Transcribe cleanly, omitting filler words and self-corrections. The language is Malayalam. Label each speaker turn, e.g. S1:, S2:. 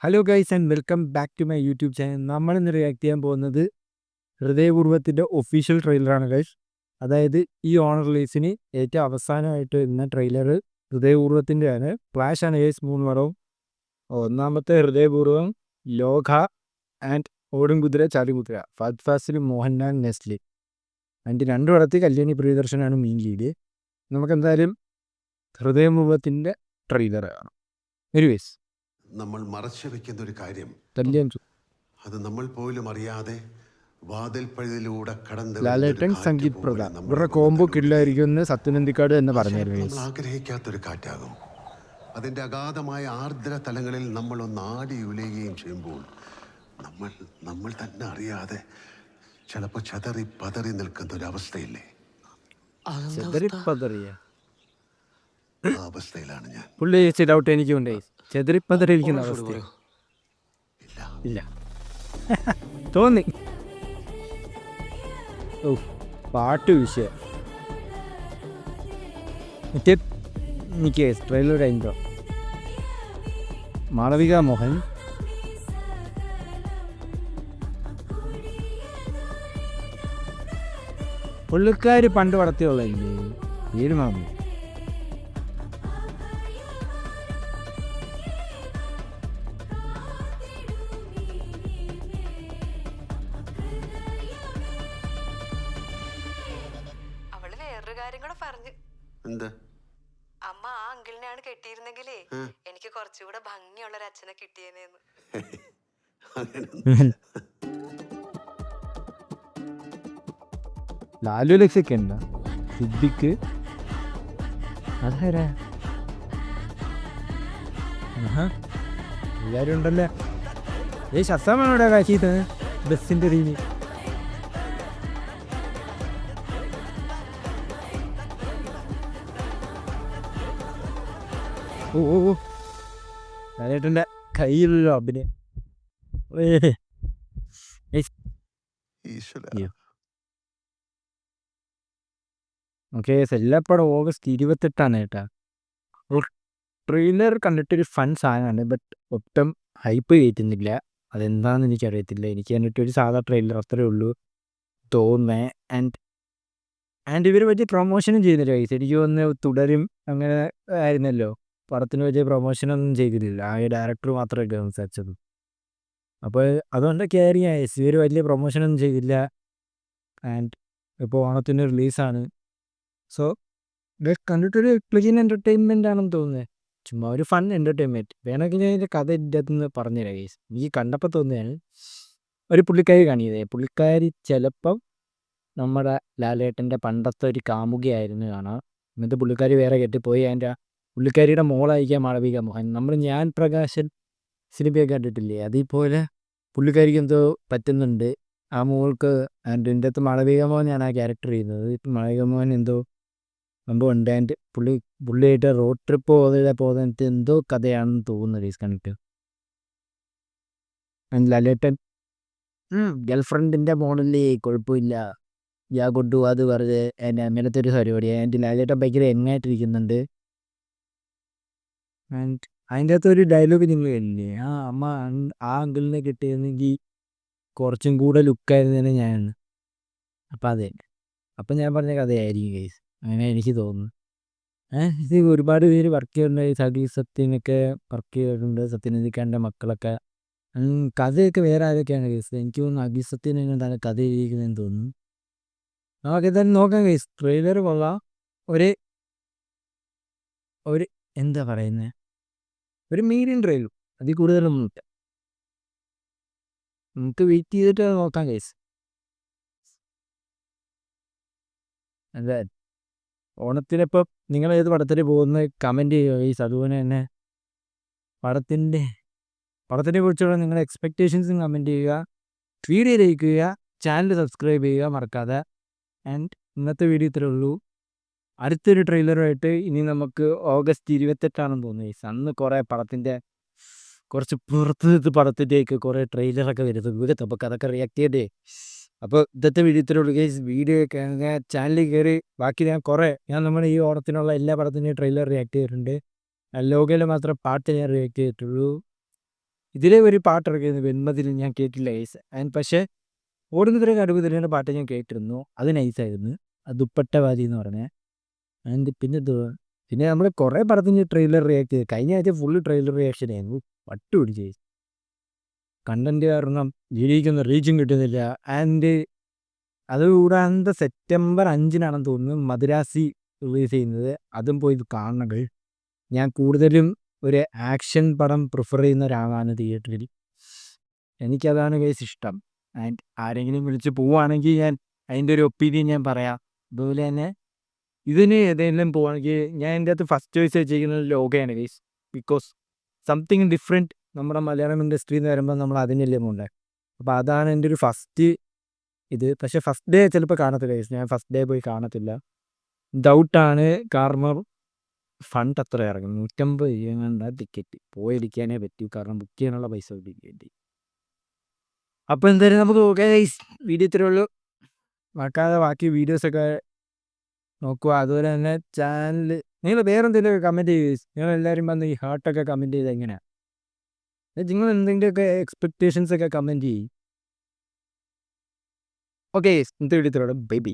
S1: Hello guys and welcome back to my YouTube channel. നമ്മളിന്ന് റിയാക്ട് ചെയ്യാൻ പോകുന്നത് ഹൃദയപൂർവ്വത്തിൻ്റെ ഒഫീഷ്യൽ ട്രെയിലറാണ് ഗൈസ്. അതായത് ഈ ഓണർ റിലീസിന് ഏറ്റവും അവസാനമായിട്ട് വരുന്ന ട്രെയിലർ ഹൃദയപൂർവ്വത്തിൻ്റെ ആണ്. ഫ്ലാഷ് ആണ് ഗൈസ് 3 പടവും. ഒന്നാമത്തെ ഹൃദയപൂർവ്വം, ലോക ആൻഡ് ഓടും കുതിര ചാലുകുതിര, ഫഹദ് ഫാസിൽ, മോഹൻലാൽ, നെസ്ലി. അതിൻ്റെ 2 പടത്തിൽ കല്യാണി പ്രിയദർശനാണ് മെയിൻ ലീഡ്. നമുക്കെന്തായാലും ഹൃദയപൂർവ്വത്തിൻ്റെ ട്രെയിലർ കാണാം. എനിവേസ്
S2: നമ്മൾ മറച്ചു വെക്കുന്ന ഒരു കാര്യം,
S1: കല്യാൺ
S2: അത് നമ്മൾ പോലും അറിയാതെ വാതിൽപ്പഴുതിലൂടെ
S1: ലാലേട്ടൻ, സംഗീത് പ്രധാൻ ഇവരുടെ കോംബോ കില്ലായിരിക്കും എന്ന് സത്യനന്ദിക്കാട് എന്ന് പറഞ്ഞായിരുന്നു.
S2: നമ്മൾ ആഗ്രഹിക്കാത്തൊരു കാറ്റാകും. അതിൻ്റെ അഗാധമായ ആർദ്ര തലങ്ങളിൽ നമ്മൾ ഒന്ന് ആടി ഉലയുകയും ചെയ്യുമ്പോൾ നമ്മൾ തന്നെ അറിയാതെ ചിലപ്പോൾ ചതറി പതറി നിൽക്കുന്ന ഒരു അവസ്ഥയില്ലേ? ആ അവസ്ഥയിലാണ് ഞാൻ.
S1: പുള്ളി ഡൗട്ട് എനിക്കുണ്ടേ, ചെതറിപ്പതറിയിരിക്കുന്ന അവസ്ഥ ഇല്ല തോന്നി. ഓ പാട്ട് വിഷയം മറ്റേ എനിക്ക് ട്രെയിലർ കഴിഞ്ഞോ. മാളവിക മോഹൻ, പുള്ളിക്കാർ പണ്ട് വളർത്തിയുള്ളതല്ലേ പേര് മാമി.
S3: വേറൊരു കാര്യം കൂടെ പറഞ്ഞു.
S2: എന്താ?
S3: അമ്മ ആ അങ്കിളിനെയാണ് കെട്ടിയിരുന്നെങ്കിലേ എനിക്ക് കുറച്ചുകൂടെ ഭംഗിയുള്ള ഒരു അച്ഛനെ കിട്ടിയേനെന്ന്.
S1: ലാലു ലക്ഷ്യൊക്കെ ഉണ്ടോ? സിദ്ദിഖ് അതാരാ? എല്ലാവരും ഉണ്ടല്ലേ. ശസ്ത്രമാണോടെ കാശീത്ത് ബസ്സിൻ്റെ റീനി. ഓ ഓ ഓ ലാലേട്ടൻ്റെ കയ്യിലുള്ള അഭിനയം. ഓക്കെ, എല്ലാപ്പടം ഓഗസ്റ്റ് 28 കേട്ടാ. ട്രെയിലർ കണ്ടിട്ടൊരു ഫൺ സാധനമാണ്, ബട്ട് ഒട്ടും ഹൈപ്പ് കയറ്റുന്നില്ല. അതെന്താണെന്ന് എനിക്കറിയത്തില്ല. എനിക്ക് കണ്ടിട്ടൊരു സാധാ ട്രെയിലർ അത്രേ ഉള്ളൂ തോന്നേ. ആൻഡ് ഇവർ വലിയ പ്രൊമോഷനും ചെയ്യുന്നില്ല ഗൈസ്. എനിക്ക് തോന്നുന്നു തുടരും അങ്ങനെ ആയിരുന്നല്ലോ, പടത്തിന് വലിയ പ്രൊമോഷനൊന്നും ചെയ്തിട്ടില്ല. ആ ഡയറക്ടർ മാത്രമല്ല സംസാരിച്ചത്. അപ്പോൾ അതുകൊണ്ടൊക്കെ ആയിരിക്കും ഇവർ വലിയ പ്രൊമോഷനൊന്നും ചെയ്തില്ല. ആൻഡ് ഇപ്പോൾ ഓണത്തിന് റിലീസാണ്. സോ ഇത് കണ്ടിട്ടൊരു ക്ലീൻ എൻ്റർടൈൻമെൻ്റ് ആണെന്ന് തോന്നുന്നത്. ചുമ്മാ ഒരു ഫൺ എൻ്റർടൈൻമെൻറ്റ്. വേണമെങ്കിൽ ഞാൻ ഇതിൻ്റെ കഥ ഇതിനകത്തുനിന്ന് പറഞ്ഞുതരാം ഗൈസ്. എനിക്ക് കണ്ടപ്പോൾ തോന്നുകയാണ് ഒരു പുള്ളിക്കാരി കാണിയത്. പുള്ളിക്കാരി ചിലപ്പം നമ്മുടെ ലാലേട്ടൻ്റെ പണ്ടത്തെ ഒരു കാമുകയായിരുന്നു കാണാം. എന്നിട്ട് പുള്ളിക്കാരി വേറെ കെട്ടിപ്പോയി. അതിൻ്റെ പുള്ളിക്കാരിയുടെ മോളായിരിക്കാം മാളവിക മോഹൻ. നമ്മൾ ഞാൻ പ്രകാശൻ സിനിമയൊക്കെ കണ്ടിട്ടില്ലേ, അതേപോലെ പുള്ളിക്കാരിക്ക് എന്തോ പറ്റുന്നുണ്ട് ആ മോൾക്ക്. ആൻഡ് എൻ്റെ അകത്ത് മാളവിക മോഹൻ ആ ക്യാരക്ടർ ചെയ്യുന്നത്. ഇപ്പം മാളവിക മോഹൻ എന്തോ സംഭവം ഉണ്ട്. ആൻഡ് പുള്ളിയായിട്ട് റോഡ് ട്രിപ്പ് പോകുന്നിട്ട് എന്തോ കഥയാണെന്ന് തോന്നുന്നു റീസ് കണ്ടിട്ട്. ആൻഡ് ലാലേട്ടൻ ഗേൾഫ്രണ്ടിൻ്റെ മോഡല്ലേ, കുഴപ്പമില്ല, യാ കൊണ്ടു അത് പറഞ്ഞ് എൻ്റെ അങ്ങനത്തെ ഒരു പരിപാടി. ആൻഡ് ലാലേട്ടൻ ഭയങ്കര എങ്ങായിട്ടിരിക്കുന്നുണ്ട്. ആൻഡ് അതിൻ്റെ അകത്തൊരു ഡയലോഗ് നിങ്ങൾ കേട്ടില്ലേ, ആ അമ്മ ആ അങ്കിളിനെ കിട്ടിയിരുന്നെങ്കിൽ കുറച്ചും കൂടെ ലുക്കായിരുന്നേനെ ഞാൻ. അപ്പം അതെ, അപ്പം ഞാൻ പറഞ്ഞ കഥയായിരിക്കും ഗൈസ്. അങ്ങനെ എനിക്ക് തോന്നുന്നു. ഇത് ഒരുപാട് പേര് വർക്ക് ചെയ്യുന്നുണ്ട്. സതീഷ് സത്യനൊക്കെ വർക്ക് ചെയ്തിട്ടുണ്ട്, സത്യനന്ദിക്കാൻ്റെ മക്കളൊക്കെ. കഥയൊക്കെ വേറെ ആരൊക്കെയാണ് ഗൈസ്? എനിക്ക് തോന്നുന്നു അഖിൽ സത്യൻ എന്താണ് കഥ എഴുതിയിരിക്കുന്നതെന്ന് തോന്നുന്നു. നമുക്ക് തന്നെ നോക്കാം ഗൈസ്. ട്രെയിലർ കൊള്ളാം. ഒരു എന്താ പറയുന്നത്, ഒരു മീഡിയം ട്രെയിലർ, അതിൽ കൂടുതലൊന്നുമില്ല. നമുക്ക് വെയിറ്റ് ചെയ്തിട്ട് നോക്കാം ഗൈസ്. അതെ, ഓണത്തിനിപ്പം നിങ്ങൾ ഏത് പടത്തിന് പോകുന്നത് കമൻറ്റ് ചെയ്യുക ഗൈസ്. അതുപോലെ തന്നെ പടത്തിനെ കുറിച്ചുള്ള നിങ്ങളുടെ എക്സ്പെക്റ്റേഷൻസും കമൻറ്റ് ചെയ്യുക. വീഡിയോ ലൈക്ക് ചെയ്യുക, ചാനൽ സബ്സ്ക്രൈബ് ചെയ്യുക മറക്കാതെ. ആൻഡ് ഇന്നത്തെ വീഡിയോ ഇത്രേ ഉള്ളൂ. അടുത്തൊരു ട്രെയിലറുമായിട്ട് ഇനി നമുക്ക് ഓഗസ്റ്റ് 28 തോന്നുന്നു ഗൈസ്. അന്ന് കുറേ പടത്തിൻ്റെ കുറച്ച് പുറത്ത് പടത്തിൻ്റെയൊക്കെ കുറേ ട്രെയിലറൊക്കെ വരുന്നത്. അപ്പോൾ അതൊക്കെ റിയാക്ട് ചെയ്തേ. അപ്പോൾ ഇന്നത്തെ വീഡിയോ ഇത്രേ ഉള്ളൂ ഗൈസ്. വീഡിയോ ചാനലിൽ കയറി ബാക്കി ഞാൻ നമ്മുടെ ഈ ഓണത്തിനുള്ള എല്ലാ പടത്തിൻ്റെയും ട്രെയിലർ റിയാക്ട് ചെയ്തിട്ടുണ്ട്. ലോകയിൽ മാത്രം പാട്ട് ഞാൻ റിയാക്ട് ചെയ്തിട്ടുള്ളൂ. ഇതിലെ ഒരു പാട്ടിറങ്ങിയത് വെൺമതിൽ ഞാൻ കേട്ടില്ല ഗൈസ്. ആൻഡ് പക്ഷേ ഓടുന്നതിലെ കടുകുതിരയുടെ പാട്ട് ഞാൻ കേട്ടിരുന്നു. അത് നൈസായിരുന്നു. ദുപ്പട്ടവാലി എന്ന് പറഞ്ഞ. ആൻഡ് പിന്നെ നമ്മൾ കുറേ പടത്തിന് ട്രെയിലർ റിയാക്ട് ചെയ്ത് കഴിഞ്ഞ ആഴ്ച ഫുള്ള് ട്രെയിലർ റിയാക്ഷൻ ആയിരുന്നു. പട്ടു പിടിച്ച് കണ്ടന്റ് കാരണം ജീവിക്കുന്ന റീച്ചും കിട്ടുന്നില്ല. ആൻഡ് അതുകൂടാണ്ട് സെപ്റ്റംബർ 5-നാണെന്ന് തോന്നുന്നു മദ്രാസി റിലീസ് ചെയ്യുന്നത്. അതും പോയി കാണണം. ഞാൻ കൂടുതലും ഒരു ആക്ഷൻ പടം പ്രിഫർ ചെയ്യുന്ന ഒരാളാണ് തിയേറ്ററിൽ. എനിക്കതാണ് ഗൈസ് ഇഷ്ടം. ആൻഡ് ആരെങ്കിലും വിളിച്ച് പോവുകയാണെങ്കിൽ ഞാൻ അതിൻ്റെ ഒരു ഒപ്പീനിയൻ ഞാൻ പറയാം. അതുപോലെ തന്നെ ഇതിന് ഏതെങ്കിലും പോവുകയാണെങ്കിൽ ഞാൻ എൻ്റെ അകത്ത് ഫസ്റ്റ് ചോയ്സ് വെച്ചിരിക്കുന്നത് ലോകയാണ് ഗൈസ്. ബിക്കോസ് സംതിങ് ഡിഫറെൻറ്റ് നമ്മുടെ മലയാളം ഇൻഡസ്ട്രിയിൽ നിന്ന് വരുമ്പോൾ നമ്മൾ അതിനല്ലേ പോകണ്ടേ. അപ്പോൾ അതാണ് എൻ്റെ ഒരു ഫസ്റ്റ് ഇത്. പക്ഷേ ഫസ്റ്റ് ഡേ ചിലപ്പോൾ കാണത്തില്ല ഗൈസ്. ഞാൻ ഫസ്റ്റ് ഡേ പോയി കാണത്തില്ല. ഡൗട്ടാണ്. കാരണം ഫണ്ട് അത്ര ഇറങ്ങും. 150 രൂപ ടിക്കറ്റ് പോയിരിക്കാനേ പറ്റൂ. കാരണം ബുക്ക് ചെയ്യാനുള്ള പൈസ വേണ്ടി. അപ്പോൾ എന്തായാലും നമുക്ക് ഗൈസ് വീഡിയോ ഇത്രയേ ഉള്ളൂ. മറക്കാതെ ബാക്കി വീഡിയോസൊക്കെ നോക്കുക. അതുപോലെ തന്നെ ചാനൽ നിങ്ങൾ വേറെ എന്തെങ്കിലുമൊക്കെ കമൻറ്റ് ചെയ്യുക. നിങ്ങളെല്ലാവരും വന്ന് ഈ ഹാർട്ടൊക്കെ കമൻറ്റ് ചെയ്ത് എങ്ങനെയാണ് നിങ്ങൾ എന്തെങ്കിലുമൊക്കെ എക്സ്പെക്റ്റേഷൻസൊക്കെ കമൻറ്റ് ചെയ്യും. ഓക്കെ, ഇന്നത്തെ വീഡിയോ ഇത്രയേ ഉള്ളൂ. Bye bye.